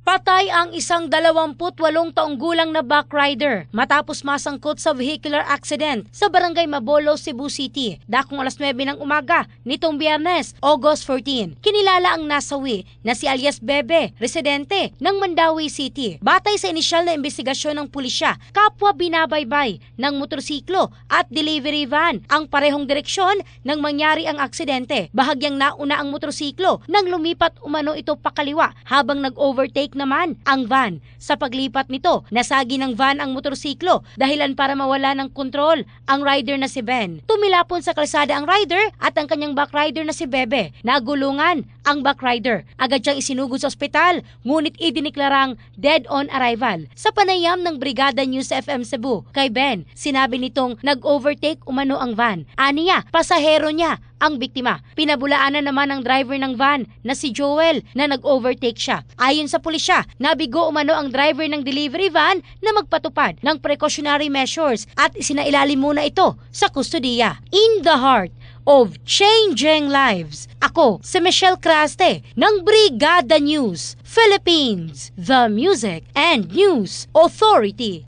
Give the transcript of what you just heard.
Patay ang isang 28 taong gulang na backrider matapos masangkot sa vehicular accident sa Barangay Mabolo, Cebu City. Dakong alas 9 ng umaga nitong Biyernes, August 14. Kinilala ang nasawi na si alias Bebe, residente ng Mandawi City. Batay sa inisyal na investigasyon ng pulisya, kapwa binabaybay ng motorsiklo at delivery van ang parehong direksyon nang mangyari ang aksidente. Bahagyang nauna ang motorsiklo nang lumipat umano ito pakaliwa habang nag-overtake naman ang van. Sa paglipat nito, nasagi ng van ang motorsiklo dahilan para mawala ng kontrol ang rider na si Ben. Tumilapon sa kalsada ang rider at ang kanyang backrider na si Bebe. Nagulungan ang backrider. Agad siyang isinugod sa ospital, ngunit idiniklarang dead on arrival. Sa panayam ng Brigada News FM Cebu kay Ben, sinabi nitong nag-overtake umano ang van. Aniya, pasahero niya ang biktima. Pinabulaanan naman ng driver ng van na si Joel na nag-overtake siya. Ayon sa pulisya, nabigo umano ang driver ng delivery van na magpatupad ng precautionary measures at isinailalim muna ito sa kustodiya. In the heart of changing lives, ako si Michelle Craste ng Brigada News Philippines, the Music and News Authority.